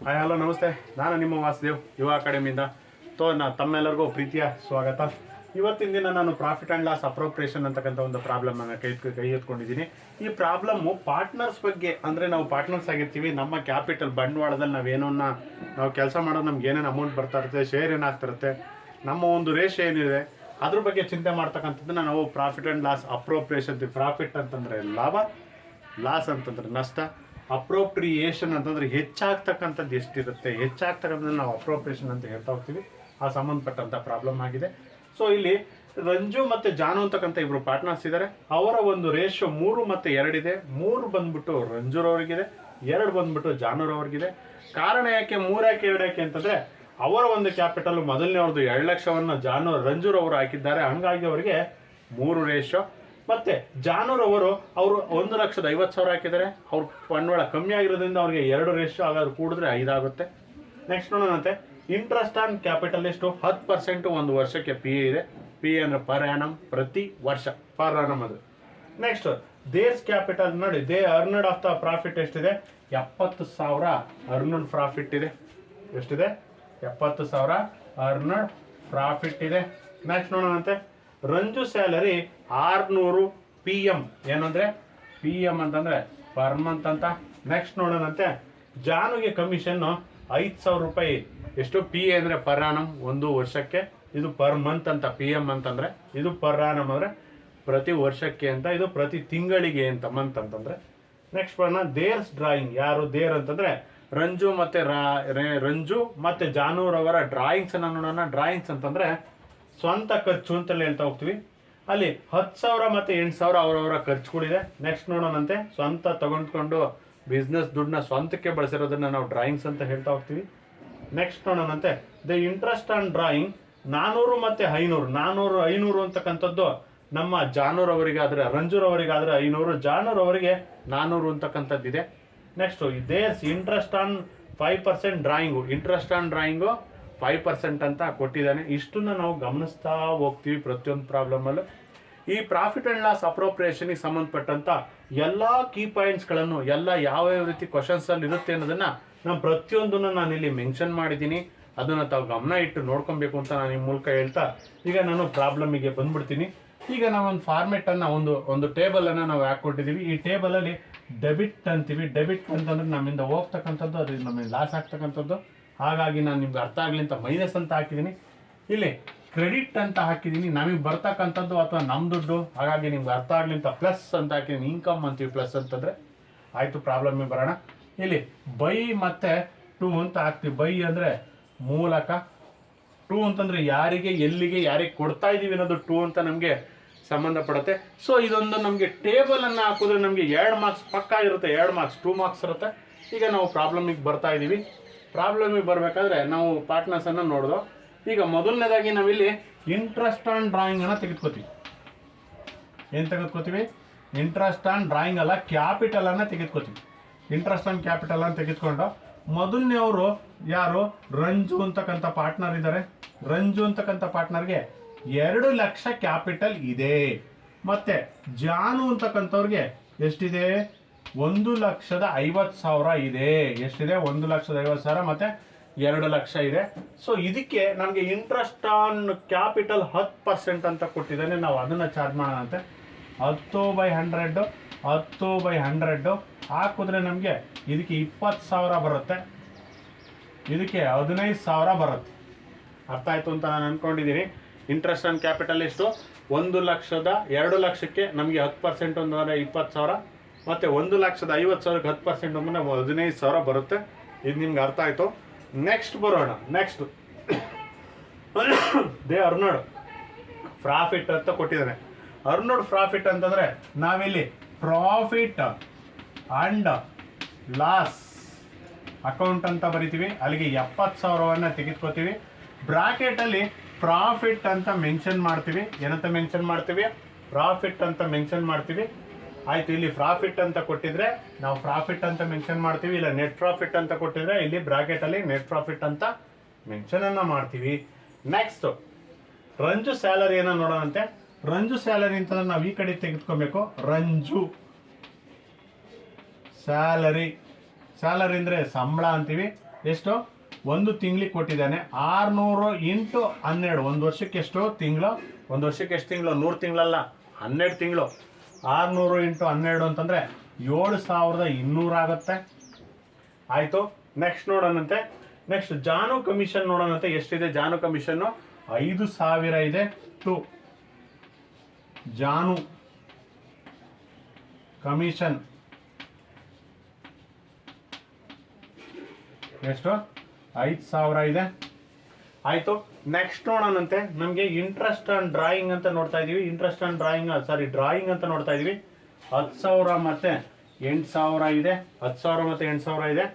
Hi hello ನಮಸ್ತೆ, ನಾನು ನಿಮ್ಮ ವಾಸುದೇವ್ ಯುವ ಅಕಾಡೆಮಿಯಿಂದ. ತಮ್ಮೆಲ್ಲರಿಗೂ ಪ್ರೀತಿಯ ಸ್ವಾಗತ. ಇವತ್ತಿನ ದಿನ ನಾನು ಪ್ರಾಫಿಟ್ ಆ್ಯಂಡ್ ಲಾಸ್ ಅಪ್ರೋಪ್ರಿಯೇಷನ್ ಅಂತಕ್ಕಂಥ ಒಂದು ಪ್ರಾಬ್ಲಮನ್ನು ಕೈ ಎತ್ಕೊಂಡಿದ್ದೀನಿ. ಈ ಪ್ರಾಬ್ಲಮ್ಮು ಪಾರ್ಟ್ನರ್ಸ್ ಬಗ್ಗೆ, ಅಂದರೆ ನಾವು ಪಾರ್ಟ್ನರ್ಸ್ ಆಗಿರ್ತೀವಿ. ನಮ್ಮ ಕ್ಯಾಪಿಟಲ್ ಬಂಡವಾಳದಲ್ಲಿ ನಾವು ಕೆಲಸ ಮಾಡೋದು, ನಮ್ಗೆ ಏನೇನು ಅಮೌಂಟ್ ಬರ್ತಾ ಇರುತ್ತೆ, ಶೇರ್ ಏನಾಗ್ತಿರುತ್ತೆ, ನಮ್ಮ ಒಂದು ರೇಷಿಯೋ ಏನಿದೆ ಅದ್ರ ಬಗ್ಗೆ ಚಿಂತೆ ಮಾಡ್ತಕ್ಕಂಥದ್ದನ್ನು ನಾವು profit and loss appropriation. Profit ಅಂತಂದರೆ ಲಾಭ, ಲಾಸ್ ಅಂತಂದರೆ ನಷ್ಟ, ಅಪ್ರೋಪ್ರಿಯೇಷನ್ ಅಂತಂದರೆ ಹೆಚ್ಚಾಗ್ತಕ್ಕಂಥದ್ದು ಎಷ್ಟಿರುತ್ತೆ, ಹೆಚ್ಚಾಗ್ತಕ್ಕಂಥದ್ದು ನಾವು ಅಪ್ರೋಪ್ರಿಯೇಷನ್ ಅಂತ ಹೇಳ್ತಾ ಹೋಗ್ತೀವಿ. ಆ ಸಂಬಂಧಪಟ್ಟಂಥ ಪ್ರಾಬ್ಲಮ್ ಆಗಿದೆ. ಸೊ ಇಲ್ಲಿ ರಂಜು ಮತ್ತು ಜಾನು ಅಂತಕ್ಕಂಥ ಇಬ್ಬರು ಪಾರ್ಟ್ನರ್ಸ್ ಇದ್ದಾರೆ. ಅವರ ಒಂದು ರೇಷಿಯೋ 3 ಮತ್ತು 2 ಇದೆ. 3 ಬಂದ್ಬಿಟ್ಟು ರಂಜುರವ್ರಿಗಿದೆ, 2 ಬಂದ್ಬಿಟ್ಟು ಜಾನುರವ್ರಿಗಿದೆ. ಕಾರಣ ಯಾಕೆ 3 ಯಾಕೆ 2 ಯಾಕೆ ಅಂತಂದರೆ, ಅವರ ಒಂದು ಕ್ಯಾಪಿಟಲ್ ಮೊದಲನೇವ್ರದ್ದು 2 ಲಕ್ಷವನ್ನು ರಂಜುರವರು ಹಾಕಿದ್ದಾರೆ. ಹಂಗಾಗಿ ಅವರಿಗೆ 3 ರೇಷಿಯೋ. ಮತ್ತು ಜಾನುರವರು ಅವರು 1,50,000 ಹಾಕಿದ್ದಾರೆ. ಅವ್ರ ಬಂಡವಾಳ ಕಮ್ಮಿ ಆಗಿರೋದ್ರಿಂದ ಅವ್ರಿಗೆ 2 ರೇಷಿಯೋ, ಹಾಗಾದ್ರೆ ಕೂಡಿದ್ರೆ 5 ಆಗುತ್ತೆ. ನೆಕ್ಸ್ಟ್ ನೋಡೋಣಂತೆ, ಇಂಟ್ರೆಸ್ಟ್ ಆನ್ ಕ್ಯಾಪಿಟಲ್ ಎಷ್ಟು? 10% ಒಂದು ವರ್ಷಕ್ಕೆ ಪಿ ಎ ಇದೆ. ಪಿ ಎ ಅಂದರೆ ಪರ್ ಆ್ಯನಮ್, ಪ್ರತಿ ವರ್ಷ, ಪರ್ ಆ್ಯನಮ್ ಅದು. ನೆಕ್ಸ್ಟ್ ದೇರ್ಸ್ ಕ್ಯಾಪಿಟಲ್ ನೋಡಿ, they earned of the profit ಎಷ್ಟಿದೆ? 70,000 ಅರ್ನಡ್ ಪ್ರಾಫಿಟ್ ಇದೆ. ಎಷ್ಟಿದೆ? 70,000 ಅರ್ನಡ್ ಪ್ರಾಫಿಟ್ ಇದೆ. ನೆಕ್ಸ್ಟ್ ನೋಡೋಣಂತೆ, ರಂಜು ಸ್ಯಾಲರಿ 600 ಪಿ ಎಮ್. ಏನಂದರೆ ಪಿ ಎಮ್ ಅಂತಂದರೆ ಪರ್ ಮಂತ್ ಅಂತ. ನೆಕ್ಸ್ಟ್ ನೋಡೋಣಂತೆ, ಜಾನುಗೆ ಕಮಿಷನ್ನು 5,000 ರೂಪಾಯಿ. ಎಷ್ಟು? ಪಿ ಎ ಅಂದರೆ ಪರ್ ಆ್ಯನಮ್, ಒಂದು ವರ್ಷಕ್ಕೆ. ಇದು ಪರ್ ಮಂತ್ ಅಂತ. ಪಿ ಎಮ್ ಅಂತಂದರೆ ಇದು ಪರ್ ಆ್ಯನಮ್ ಅಂದರೆ ಪ್ರತಿ ವರ್ಷಕ್ಕೆ ಅಂತ, ಇದು ಪ್ರತಿ ತಿಂಗಳಿಗೆ ಅಂತ, ಮಂತ್ ಅಂತಂದರೆ. ನೆಕ್ಸ್ಟ್ ಬರೋಣ, ದೇರ್ಸ್ ಡ್ರಾಯಿಂಗ್. ಯಾರು ದೇರ್ ಅಂತಂದರೆ ರಂಜು ಮತ್ತು ಜಾನೂರವರ ಡ್ರಾಯಿಂಗ್ಸನ್ನು ನೋಡೋಣ. ಡ್ರಾಯಿಂಗ್ಸ್ ಅಂತಂದರೆ ಸ್ವಂತ ಖರ್ಚು ಅಂತಲೇ ಹೇಳ್ತಾ ಹೋಗ್ತೀವಿ. ಅಲ್ಲಿ 10,000 ಮತ್ತು 8,000 ಅವರವರ ಖರ್ಚುಗಳಿದೆ. ನೆಕ್ಸ್ಟ್ ನೋಡೋಣಂತೆ, ಸ್ವಂತ ತಗೊಂಡ್ಕೊಂಡು ಬಿಸ್ನೆಸ್ ದುಡ್ಡನ್ನ ಸ್ವಂತಕ್ಕೆ ಬಳಸಿರೋದನ್ನ ನಾವು ಡ್ರಾಯಿಂಗ್ಸ್ ಅಂತ ಹೇಳ್ತಾ ಹೋಗ್ತೀವಿ. ನೆಕ್ಸ್ಟ್ ನೋಡೋಣಂತೆ, ದ ಇಂಟ್ರೆಸ್ಟ್ ಆನ್ ಡ್ರಾಯಿಂಗ್ 400 ಮತ್ತು 500. 500 ಅಂತಕ್ಕಂಥದ್ದು ನಮ್ಮ ಜಾನೂರವರಿಗಾದರೆ, ರಂಜುರವರಿಗಾದರೆ 500, ಜಾನೂರವರಿಗೆ 400 ಅಂತಕ್ಕಂಥದ್ದಿದೆ. Next there's interest on 5% drawing. Interest on drawing 5% ಅಂತ ಕೊಟ್ಟಿದ್ದಾನೆ. ಇಷ್ಟನ್ನು ನಾವು ಗಮನಿಸ್ತಾ ಹೋಗ್ತೀವಿ ಪ್ರತಿಯೊಂದು ಪ್ರಾಬ್ಲಮಲ್ಲೂ. ಈ ಪ್ರಾಫಿಟ್ ಆ್ಯಂಡ್ ಲಾಸ್ ಅಪ್ರೋಪ್ರಿಯೇಷನ್ಗೆ ಸಂಬಂಧಪಟ್ಟಂಥ ಎಲ್ಲ ಕೀ ಪಾಯಿಂಟ್ಸ್ಗಳನ್ನು, ಎಲ್ಲ ಯಾವ್ಯಾವ ರೀತಿ ಕ್ವಶನ್ಸಲ್ಲಿ ಇರುತ್ತೆ ಅನ್ನೋದನ್ನು ನಾನು ಪ್ರತಿಯೊಂದನ್ನು ನಾನಿಲ್ಲಿ ಮೆನ್ಷನ್ ಮಾಡಿದ್ದೀನಿ. ಅದನ್ನು ತಾವು ಗಮನ ಇಟ್ಟು ನೋಡ್ಕೊಬೇಕು ಅಂತ ನಾನು ನಿಮ್ಮ ಮೂಲಕ ಹೇಳ್ತಾ, ಈಗ ನಾನು ಪ್ರಾಬ್ಲಮಿಗೆ ಬಂದ್ಬಿಡ್ತೀನಿ. ಈಗ ನಾವೊಂದು ಫಾರ್ಮೆಟನ್ನು, ಒಂದು ಟೇಬಲನ್ನು ನಾವು ಹಾಕ್ಕೊಟ್ಟಿದ್ದೀವಿ. ಈ ಟೇಬಲಲ್ಲಿ ಡೆಬಿಟ್ ಅಂತೀವಿ. ಡೆಬಿಟ್ ಅಂತಂದರೆ ನಮ್ಮಿಂದ ಹೋಗ್ತಕ್ಕಂಥದ್ದು, ಅದು ನಮಗೆ ಲಾಸ್ ಆಗ್ತಕ್ಕಂಥದ್ದು. ಹಾಗಾಗಿ ನಾನು ನಿಮ್ಗೆ ಅರ್ಥ ಆಗಲಿ ಅಂತ ಮೈನಸ್ ಅಂತ ಹಾಕಿದ್ದೀನಿ. ಇಲ್ಲಿ ಕ್ರೆಡಿಟ್ ಅಂತ ಹಾಕಿದ್ದೀನಿ, ನಮಗೆ ಬರ್ತಕ್ಕಂಥದ್ದು ಅಥವಾ ನಮ್ಮ ದುಡ್ಡು. ಹಾಗಾಗಿ ನಿಮ್ಗೆ ಅರ್ಥ ಆಗಲಿ ಅಂತ ಪ್ಲಸ್ ಅಂತ ಹಾಕಿದ್ದೀನಿ. ಇನ್ಕಮ್ ಅಂತೀವಿ ಪ್ಲಸ್ ಅಂತಂದರೆ. ಆಯಿತು, ಪ್ರಾಬ್ಲಮ್ಗೆ ಬರೋಣ. ಇಲ್ಲಿ ಬೈ ಮತ್ತು ಟು ಅಂತ ಹಾಕ್ತೀವಿ. ಬೈ ಅಂದರೆ ಮೂಲಕ, ಟು ಅಂತಂದರೆ ಯಾರಿಗೆ, ಎಲ್ಲಿಗೆ, ಯಾರಿಗೆ ಕೊಡ್ತಾ ಇದ್ದೀವಿ ಅನ್ನೋದು ಟು ಅಂತ ನಮಗೆ ಸಂಬಂಧಪಡುತ್ತೆ. ಸೊ ಇದೊಂದು ನಮಗೆ ಟೇಬಲನ್ನು ಹಾಕಿದ್ರೆ ನಮಗೆ 2 ಮಾರ್ಕ್ಸ್ ಪಕ್ಕಾ ಇರುತ್ತೆ. 2 ಮಾರ್ಕ್ಸ್, 2 ಮಾರ್ಕ್ಸ್ ಇರುತ್ತೆ. ಈಗ ನಾವು ಪ್ರಾಬ್ಲಮಿಗೆ ಬರ್ತಾ ಇದ್ದೀವಿ. ಪ್ರಾಬ್ಲಮಿಗೆ ಬರಬೇಕಾದ್ರೆ ನಾವು ಪಾರ್ಟ್ನರ್ಸನ್ನು ನೋಡ್ದೋ. ಈಗ ಮೊದಲನೇದಾಗಿ ನಾವಿಲ್ಲಿ ಇಂಟ್ರೆಸ್ಟ್ ಆನ್ ಡ್ರಾಯಿಂಗನ್ನು ತೆಗೆದುಕೋತೀವಿ. ಏನು ತೆಗೆದುಕೋತೀವಿ? ಇಂಟ್ರೆಸ್ಟ್ ಆನ್ ಡ್ರಾಯಿಂಗ್ ಅಲ್ಲ, ಕ್ಯಾಪಿಟಲನ್ನು ತೆಗೆದುಕೋತೀವಿ. ಇಂಟ್ರೆಸ್ಟ್ ಆನ್ ಕ್ಯಾಪಿಟಲನ್ನು ತೆಗೆದುಕೊಂಡು, ಮೊದಲನೇವರು ಯಾರು? ರಂಜು ಅಂತಕ್ಕಂಥ ಪಾರ್ಟ್ನರ್ ಇದ್ದಾರೆ. ರಂಜು ಅಂತಕ್ಕಂಥ ಪಾರ್ಟ್ನರ್ಗೆ 2 ಲಕ್ಷ ಕ್ಯಾಪಿಟಲ್ ಇದೆ. ಮತ್ತು ಜಾನು ಅಂತಕ್ಕಂಥವ್ರಿಗೆ ಎಷ್ಟಿದೆ? 1,50,000 ಇದೆ. ಎಷ್ಟಿದೆ? 1,50,000 ಮತ್ತು 2 ಲಕ್ಷ ಇದೆ. ಸೊ ಇದಕ್ಕೆ ನಮಗೆ ಇಂಟ್ರೆಸ್ಟ್ ಆನ್ ಕ್ಯಾಪಿಟಲ್ 10% ಅಂತ ಕೊಟ್ಟಿದ್ದಾನೆ. ನಾವು ಅದನ್ನು ಚಾರ್ಜ್ ಮಾಡೋಣಂತೆ. 10/100, 10/100 ಹಾಕಿದ್ರೆ ನಮಗೆ ಇದಕ್ಕೆ 20,000 ಬರುತ್ತೆ. ಇದಕ್ಕೆ 15,000 ಬರುತ್ತೆ. ಅರ್ಥ ಆಯಿತು ಅಂತ ನಾನು ಅಂದ್ಕೊಂಡಿದ್ದೀನಿ. ಇಂಟ್ರೆಸ್ಟ್ ಆನ್ ಕ್ಯಾಪಿಟಲ್ ಎಷ್ಟು? 2 ಲಕ್ಷಕ್ಕೆ ನಮಗೆ 10% ಅಂದರೆ 20,000, ಮತ್ತು 1,50,000ಕ್ಕೆ 10% ಅಂದರೆ 15,000 ಬರುತ್ತೆ. ಇದು ನಿಮ್ಗೆ ಅರ್ಥ ಆಯಿತು. ನೆಕ್ಸ್ಟ್ ಬರೋಣ. ನೆಕ್ಸ್ಟ್ ದೇ ಅರ್ನಡ್ ಪ್ರಾಫಿಟ್ ಅಂತ ಕೊಟ್ಟಿದ್ದಾನೆ. ಅರ್ನಡ್ ಪ್ರಾಫಿಟ್ ಅಂತಂದರೆ ನಾವಿಲ್ಲಿ ಪ್ರಾಫಿಟ್ ಆ್ಯಂಡ್ ಲಾಸ್ ಅಕೌಂಟ್ ಅಂತ ಬರಿತೀವಿ. ಅಲ್ಲಿಗೆ 70,000ವನ್ನು ತೆಗೆದುಕೋತೀವಿ. ಬ್ರಾಕೆಟಲ್ಲಿ ಪ್ರಾಫಿಟ್ ಅಂತ ಮೆನ್ಷನ್ ಮಾಡ್ತೀವಿ. ಏನಂತ ಮೆನ್ಷನ್ ಮಾಡ್ತೀವಿ? ಪ್ರಾಫಿಟ್ ಅಂತ ಮೆನ್ಷನ್ ಮಾಡ್ತೀವಿ. ಆಯಿತು, ಇಲ್ಲಿ ಪ್ರಾಫಿಟ್ ಅಂತ ಕೊಟ್ಟಿದ್ರೆ ನಾವು ಪ್ರಾಫಿಟ್ ಅಂತ ಮೆನ್ಷನ್ ಮಾಡ್ತೀವಿ. ಇಲ್ಲ ನೆಟ್ ಪ್ರಾಫಿಟ್ ಅಂತ ಕೊಟ್ಟಿದ್ರೆ ಇಲ್ಲಿ ಬ್ರಾಕೆಟಲ್ಲಿ ನೆಟ್ ಪ್ರಾಫಿಟ್ ಅಂತ ಮೆನ್ಷನನ್ನು ಮಾಡ್ತೀವಿ. ನೆಕ್ಸ್ಟು ರಂಜು ಸ್ಯಾಲರಿಯನ್ನು ನೋಡೋಣಂತೆ. ರಂಜು ಸ್ಯಾಲರಿ ಅಂತಂದ್ರೆ ನಾವು ಈ ಕಡೆ ತೆಗೆದುಕೊಬೇಕು. ರಂಜು ಸ್ಯಾಲರಿ, ಸ್ಯಾಲರಿ ಅಂದರೆ ಸಂಬಳ ಅಂತೀವಿ. ಎಷ್ಟು ಒಂದು ತಿಂಗಳಿಗೆ ಕೊಟ್ಟಿದ್ದಾನೆ 600 ಇಂಟು 12 ಒಂದು ವರ್ಷಕ್ಕೆ ಎಷ್ಟು ತಿಂಗಳು, ಒಂದು ವರ್ಷಕ್ಕೆ ಎಷ್ಟು ತಿಂಗಳು, 100 ತಿಂಗಳಲ್ಲ 12 ತಿಂಗಳು. 600 ಇಂಟು 12 ಅಂತಂದರೆ 7200 ಆಗುತ್ತೆ. ಆಯಿತು. ನೆಕ್ಸ್ಟ್ ನೋಡೋಣಂತೆ. ನೆಕ್ಸ್ಟ್ ಜಾನು ಕಮಿಷನ್ ನೋಡೋಣಂತೆ. ಎಷ್ಟಿದೆ ಜಾನು ಕಮಿಷನ್ನು? 5000 ಇದೆ. ಟು ಜಾನು ಕಮಿಷನ್ ಎಷ್ಟು? 5000 ಇದೆ. ಆಯಿತು. ನೆಕ್ಸ್ಟ್ ನೋಡೋಣಂತೆ. ನಮಗೆ ಇಂಟ್ರೆಸ್ಟ್ ಆನ್ ಡ್ರಾಯಿಂಗ್ ಅಂತ ನೋಡ್ತಾ ಇದೀವಿ. ಇಂಟ್ರೆಸ್ಟ್ ಆನ್ ಡ್ರಾಯಿಂಗ್ ಡ್ರಾಯಿಂಗ್ ಅಂತ ನೋಡ್ತಾ ಇದೀವಿ. 10,000 ಮತ್ತು 8,000 ಇದೆ. 10,000 ಮತ್ತು 8,000 ಇದೆ.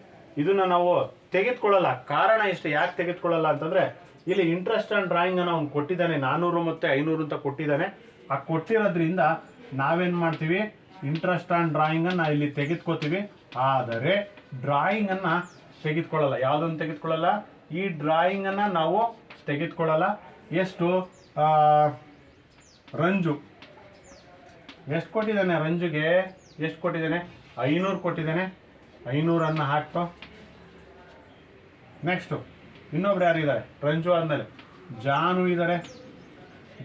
ಇದನ್ನ ನಾವು ತೆಗೆದುಕೊಳ್ಳಲ್ಲ. ಕಾರಣ ಇಷ್ಟು ಯಾಕೆ ತೆಗೆದುಕೊಳ್ಳಲ್ಲ ಅಂತಂದ್ರೆ, ಇಲ್ಲಿ ಇಂಟ್ರೆಸ್ಟ್ ಆನ್ ಡ್ರಾಯಿಂಗ್ ಅನ್ನು ಅವ್ನು ಕೊಟ್ಟಿದ್ದಾನೆ 400 ಮತ್ತು 500 ಅಂತ ಕೊಟ್ಟಿದ್ದಾನೆ. ಆ ಕೊಟ್ಟಿರೋದ್ರಿಂದ ನಾವೇನ್ ಮಾಡ್ತೀವಿ, ಇಂಟ್ರೆಸ್ಟ್ ಆನ್ ಡ್ರಾಯಿಂಗ್ ಅನ್ನ ಇಲ್ಲಿ ತೆಗೆದುಕೋತೀವಿ. ಆದರೆ ಡ್ರಾಯಿಂಗ್ ಅನ್ನ ತೆಗೆದುಕೊಳ್ಳಲ್ಲ. ಯಾವುದನ್ನು ತೆಗೆದುಕೊಳ್ಳಲ್ಲ? ಈ ಡ್ರಾಯಿಂಗ್ ಅನ್ನ ನಾವು ತೆಗೆದುಕೊಳ್ಳಲ್ಲ. ಎಷ್ಟು? ರಂಜು ಎಷ್ಟು ಕೊಟ್ಟಿದ್ದಾನೆ? ರಂಜುಗೆ ಎಷ್ಟು ಕೊಟ್ಟಿದ್ದಾನೆ? 500 ಕೊಟ್ಟಿದ್ದಾನೆ. 500 ಹಾಕ್ತು. ನೆಕ್ಸ್ಟು ಇನ್ನೊಬ್ರು ಯಾರಿದ್ದಾರೆ? ರಂಜು ಆದಮೇಲೆ ಜಾನು ಇದ್ದಾರೆ.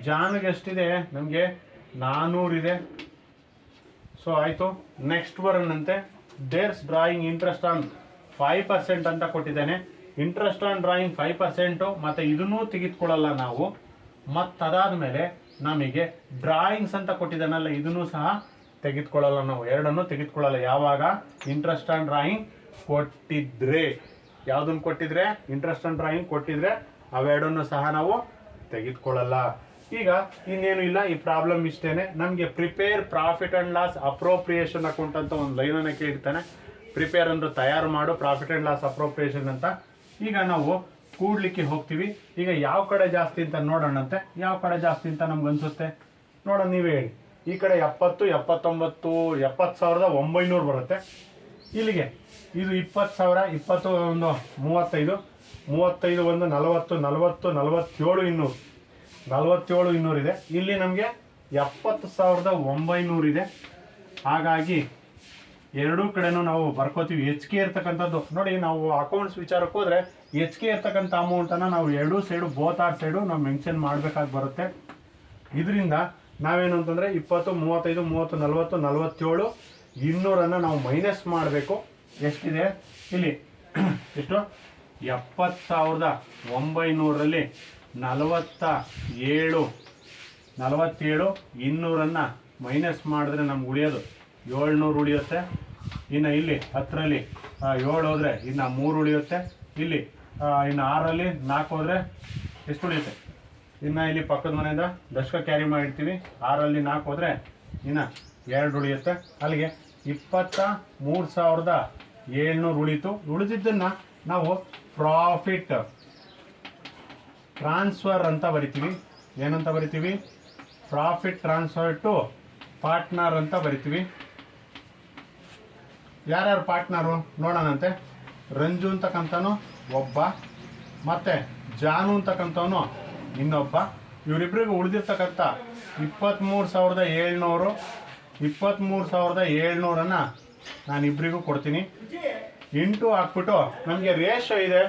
ಜಾನುಗೆ ಎಷ್ಟಿದೆ? ನಮಗೆ 400 ಇದೆ. ಸೊ ಆಯಿತು. ನೆಕ್ಸ್ಟ್ ಬರೋಣಂತೆ. ದೇರ್ಸ್ ಡ್ರಾಯಿಂಗ್ ಇಂಟ್ರೆಸ್ಟ್ ಆನ್ 5% ಅಂತ ಕೊಟ್ಟಿದ್ದಾನೆ. ಇಂಟ್ರೆಸ್ಟ್ ಆನ್ ಡ್ರಾಯಿಂಗ್ 5% ಮತ್ತು ಇದನ್ನೂ ತೆಗೆದುಕೊಳ್ಳಲ್ಲ ನಾವು. ಮತ್ತು ಅದಾದಮೇಲೆ ನಮಗೆ ಡ್ರಾಯಿಂಗ್ಸ್ ಅಂತ ಕೊಟ್ಟಿದ್ದಾನಲ್ಲ, ಇದನ್ನು ಸಹ ತೆಗೆದುಕೊಳ್ಳಲ್ಲ ನಾವು. ಎರಡನ್ನೂ ತೆಗೆದುಕೊಳ್ಳಲ್ಲ. ಯಾವಾಗ? ಇಂಟ್ರೆಸ್ಟ್ ಆನ್ ಡ್ರಾಯಿಂಗ್ ಕೊಟ್ಟಿದ್ರೆ. ಯಾವುದನ್ನು ಕೊಟ್ಟಿದ್ರೆ? ಇಂಟ್ರೆಸ್ಟ್ ಆನ್ ಡ್ರಾಯಿಂಗ್ ಕೊಟ್ಟಿದ್ರೆ ಅವೆರಡನ್ನು ಸಹ ನಾವು ತೆಗೆದುಕೊಳ್ಳಲ್ಲ. ಈಗ ಇನ್ನೇನು ಇಲ್ಲ. ಈ ಪ್ರಾಬ್ಲಮ್ ಇಷ್ಟೇನೆ. ನಮಗೆ prepare profit and loss appropriation account ಅಂತ ಒಂದು ಲೈನನ್ನು ಕೇಳ್ತಾನೆ. ಪ್ರಿಪೇರ್ ಅಂದ್ರೆ ತಯಾರು ಮಾಡು, ಪ್ರಾಫಿಟ್ ಆ್ಯಂಡ್ ಲಾಸ್ ಅಪ್ರೋಪ್ರಿಯೇಷನ್ ಅಂತ. ಈಗ ನಾವು ಕೂಡ್ಲಿಕ್ಕೆ ಹೋಗ್ತೀವಿ. ಈಗ ಯಾವ ಕಡೆ ಜಾಸ್ತಿ ಅಂತ ನೋಡೋಣಂತೆ. ಯಾವ ಕಡೆ ಜಾಸ್ತಿ ಅಂತ ನಮ್ಗೆ ಅನ್ಸುತ್ತೆ ನೋಡೋಣ, ನೀವೇ ಹೇಳಿ. ಈ ಕಡೆ 70, 79, 70,900 ಬರುತ್ತೆ. ಇಲ್ಲಿಗೆ ಇದು 20,000, 20 ಒಂದು 35, 35 ಒಂದು 40, 40, 47,200, 47,200 ಇದೆ. ಇಲ್ಲಿ ನಮಗೆ 70,900 ಇದೆ. ಹಾಗಾಗಿ ಎರಡೂ ಕಡೆನೂ ನಾವು ಬರ್ಕೋತೀವಿ. ಹೆಚ್ಚಿಗೆ ಇರ್ತಕ್ಕಂಥದ್ದು ನೋಡಿ, ನಾವು ಅಕೌಂಟ್ಸ್ ವಿಚಾರಕ್ಕೆ ಹೋದರೆ ಹೆಚ್ಚಿಗೆ ಇರ್ತಕ್ಕಂಥ ಅಮೌಂಟನ್ನು ನಾವು ಎರಡೂ ಸೈಡು, ಬೋತ್ ಆರ್ ಸೈಡು ನಾವು ಮೆನ್ಷನ್ ಮಾಡಬೇಕಾಗಿ ಬರುತ್ತೆ. ಇದರಿಂದ ನಾವೇನು ಅಂತಂದರೆ 20, 35, 30, 40, 47, 200 ನಾವು ಮೈನಸ್ ಮಾಡಬೇಕು. ಎಷ್ಟಿದೆ ಇಲ್ಲಿ? ಎಷ್ಟು? 70,900ರಲ್ಲಿ 47, 200 ಮೈನಸ್ ಮಾಡಿದ್ರೆ ನಮ್ಗೆ ಉಳಿಯೋದು 700 ಉಳಿಯುತ್ತೆ. ಇನ್ನು ಇಲ್ಲಿ 10ರಲ್ಲಿ 7 ಹೋದರೆ ಇನ್ನು 3 ಉಳಿಯುತ್ತೆ. ಇಲ್ಲಿ ಇನ್ನು 6ರಲ್ಲಿ 4 ಹೋದರೆ ಎಷ್ಟು ಉಳಿಯುತ್ತೆ? ಇನ್ನು ಇಲ್ಲಿ ಪಕ್ಕದ ಮನೆಯಿಂದ ದಶಕ ಕ್ಯಾರಿ ಮಾಡಿರ್ತೀವಿ. 6ರಲ್ಲಿ 4 ಹೋದರೆ ಇನ್ನು 2 ಉಳಿಯುತ್ತೆ. ಅಲ್ಲಿಗೆ 23,700 ಉಳಿತು. ಉಳಿದಿದ್ದನ್ನು ನಾವು ಪ್ರಾಫಿಟ್ ಟ್ರಾನ್ಸ್ಫರ್ ಅಂತ ಬರಿತೀವಿ. ಏನಂತ ಬರಿತೀವಿ? ಪ್ರಾಫಿಟ್ ಟ್ರಾನ್ಸ್ಫರ್ ಟು ಪಾರ್ಟ್ನರ್ ಅಂತ ಬರಿತೀವಿ. ಯಾರ್ಯಾರು ಪಾರ್ಟ್ನರು ನೋಡೋಣಂತೆ. ರಂಜು ಅಂತಕ್ಕಂಥವನು ಒಬ್ಬ, ಮತ್ತು ಜಾನು ಅಂತಕ್ಕಂಥವನು ಇನ್ನೊಬ್ಬ. ಇವರಿಬ್ಬರಿಗೂ ಉಳಿದಿರ್ತಕ್ಕಂಥ 23,700, 23,700 ನಾನು ಇಬ್ಬರಿಗೂ ಕೊಡ್ತೀನಿ. ಇಂಟು ಹಾಕ್ಬಿಟ್ಟು ನಮಗೆ ರೇಷೋ ಇದೆ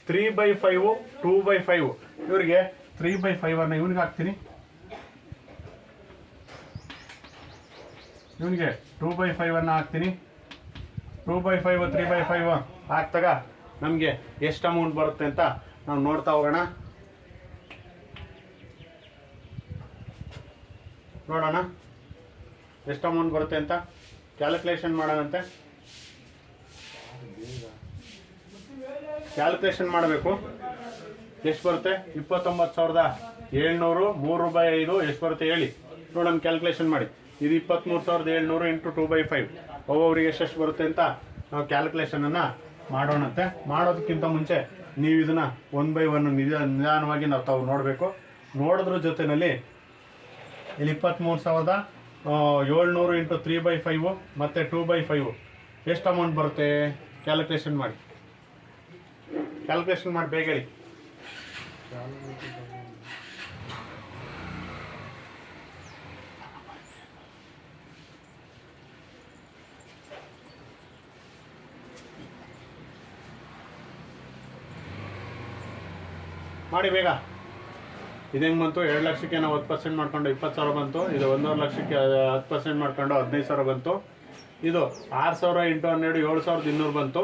3/5, 2/5. ಇವರಿಗೆ 3/5 ಇವನಿಗೆ ಹಾಕ್ತೀನಿ. ಇವನಿಗೆ 2/5 ಹಾಕ್ತೀನಿ. 2/5, 3/5 ಹಾಕ್ತಾಗ ನಮಗೆ ಎಷ್ಟು ಅಮೌಂಟ್ ಬರುತ್ತೆ ಅಂತ ನಾವು ನೋಡ್ತಾ ಹೋಗೋಣ. ನೋಡೋಣ ಎಷ್ಟು ಅಮೌಂಟ್ ಬರುತ್ತೆ ಅಂತ ಕ್ಯಾಲ್ಕುಲೇಷನ್ ಮಾಡೋಣಂತೆ. ಕ್ಯಾಲ್ಕುಲೇಷನ್ ಮಾಡಬೇಕು. ಎಷ್ಟು ಬರುತ್ತೆ? 29,700, 3/5 ಎಷ್ಟು ಬರುತ್ತೆ ಹೇಳಿ ನೋಡೋಣ. ಕ್ಯಾಲ್ಕುಲೇಷನ್ ಮಾಡಿ. ಇದು 23,700 ಇಂಟು 2/5 ಒಬ್ಬೊಬ್ಬರಿಗೆ ಎಷ್ಟೆಷ್ಟು ಬರುತ್ತೆ ಅಂತ ನಾವು ಕ್ಯಾಲ್ಕುಲೇಷನನ್ನು ಮಾಡೋಣಂತೆ. ಮಾಡೋದಕ್ಕಿಂತ ಮುಂಚೆ ನೀವು ಇದನ್ನು 1 by 1 ನಿಧಾನವಾಗಿ ನಾವು ತಾವು ನೋಡಬೇಕು. ನೋಡೋದ್ರ ಜೊತೆಯಲ್ಲಿ ಇಲ್ಲಿ 23,700 ಇಂಟು 3/5 ಮತ್ತು 2/5 ಎಷ್ಟು ಅಮೌಂಟ್ ಬರುತ್ತೆ ಕ್ಯಾಲ್ಕುಲೇಷನ್ ಮಾಡಿ. ಕ್ಯಾಲ್ಕುಲೇಷನ್ ಮಾಡಿ ಬೇಗ ಹೇಳಿ. ಮಾಡಿ ಬೇಗ. ಇದು ಹೆಂಗೆ ಬಂತು? 2 ಲಕ್ಷಕ್ಕೆ ನಾವು 10% ಮಾಡ್ಕೊಂಡು 20,000 ಬಂತು. ಇದು 1.5 ಲಕ್ಷಕ್ಕೆ 10% ಮಾಡ್ಕೊಂಡು 15,000 ಬಂತು. ಇದು 6,000 × 12 7,200 ಬಂತು.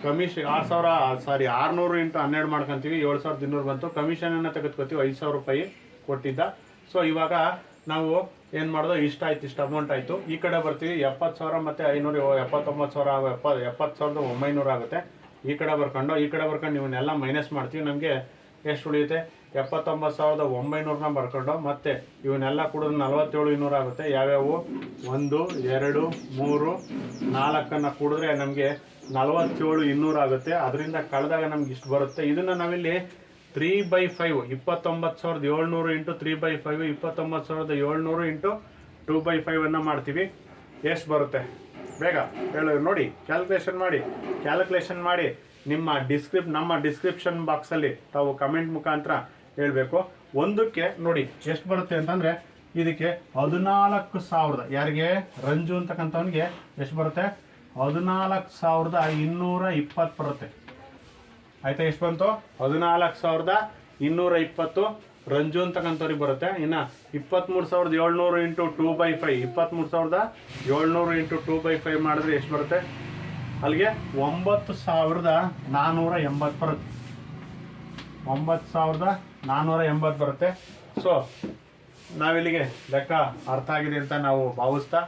ಕಮಿಷನ್ 600 × 12 ಮಾಡ್ಕೊತೀವಿ, 7,200 ಬಂತು. ಕಮಿಷನನ್ನು ತೆಗೆದುಕೊತೀವಿ, 5,000 ರೂಪಾಯಿ ಕೊಟ್ಟಿದ್ದ. ಸೊ ಇವಾಗ ನಾವು ಏನು ಮಾಡೋದು, ಇಷ್ಟು ಅಮೌಂಟ್ ಆಯಿತು. ಈ ಕಡೆ ಬರ್ತೀವಿ, 70,000 ಮತ್ತು 500 79,000 70,900 ಆಗುತ್ತೆ. ಈ ಕಡೆ ಬರ್ಕೊಂಡು ಇವನ್ನೆಲ್ಲ ಮೈನಸ್ ಮಾಡ್ತೀವಿ. ನಮಗೆ ಎಷ್ಟು ಉಳಿಯುತ್ತೆ? 79,900ನ ಬರ್ಕೊಂಡು ಮತ್ತೆ ಇವನ್ನೆಲ್ಲ ಕುಡಿದ್ರೆ 47,200 ಆಗುತ್ತೆ. ಯಾವ್ಯಾವು? 1 2 3 4 ಕುಡಿದ್ರೆ ನಮಗೆ 47,200 ಆಗುತ್ತೆ. ಅದರಿಂದ ಕಳೆದಾಗ ನಮ್ಗೆ ಇಷ್ಟು ಬರುತ್ತೆ. ಇದನ್ನು ನಾವಿಲ್ಲಿ 3/5 29,700 × 3/5 29,700 × 2/5 ಅನ್ನು ಮಾಡ್ತೀವಿ. ಎಷ್ಟು ಬರುತ್ತೆ ಬೇಗ ಹೇಳಿ ನೋಡಿ. ಕ್ಯಾಲ್ಕುಲೇಷನ್ ಮಾಡಿ ನಮ್ಮ ಡಿಸ್ಕ್ರಿಪ್ಷನ್ ಬಾಕ್ಸಲ್ಲಿ ತಾವು ಕಮೆಂಟ್ ಮುಖಾಂತರ ಹೇಳಬೇಕು. ಒಂದಕ್ಕೆ ನೋಡಿ ಎಷ್ಟು ಬರುತ್ತೆ ಅಂತಂದರೆ, ಇದಕ್ಕೆ 14,000, ಯಾರಿಗೆ? ರಂಜು ಅಂತಕ್ಕಂಥವನಿಗೆ ಎಷ್ಟು ಬರುತ್ತೆ? 14,220 ಬರುತ್ತೆ. ಆಯ್ತಾ? ಎಷ್ಟು ಬಂತು? 14,220 ರಂಜು ಅಂತಕ್ಕಂಥವ್ರಿಗೆ ಬರುತ್ತೆ. ಇನ್ನು 23,700 × 2/5 23,700 × 2/5 ಮಾಡಿದ್ರೆ ಎಷ್ಟು ಬರುತ್ತೆ? ಅಲ್ಲಿಗೆ 9,480 ಬರುತ್ತೆ. 9,480 ಬರುತ್ತೆ. ಸೊ ನಾವಿಲ್ಲಿಗೆ ಲೆಕ್ಕ ಅರ್ಥ ಆಗಿದೆ ಅಂತ ನಾವು ಭಾವಿಸ್ತಾ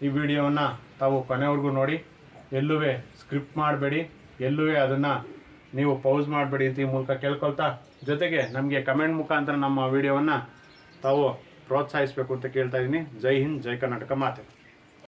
ಈ ವಿಡಿಯೋವನ್ನು ತಾವು ಕೊನೆವರೆಗೂ ನೋಡಿ. ಎಲ್ಲೂ ಸ್ಕ್ರಿಪ್ಟ್ ಮಾಡಬೇಡಿ, ಎಲ್ಲೂ ಅದನ್ನು ನೀವು ಪೌಸ್ ಮಾಡಬೇಡಿ ಅಂತ ಈ ಮೂಲಕ ಕೇಳ್ಕೊಳ್ತಾ, ಜೊತೆಗೆ ನಮಗೆ ಕಮೆಂಟ್ ಮುಖಾಂತರ ನಮ್ಮ ವಿಡಿಯೋವನ್ನು ತಾವು ಪ್ರೋತ್ಸಾಹಿಸಬೇಕು ಅಂತ ಕೇಳ್ತಾ ಇದ್ದೀನಿ. ಜೈ ಹಿಂದ್, ಜೈ ಕರ್ನಾಟಕ ಮಾತೆ.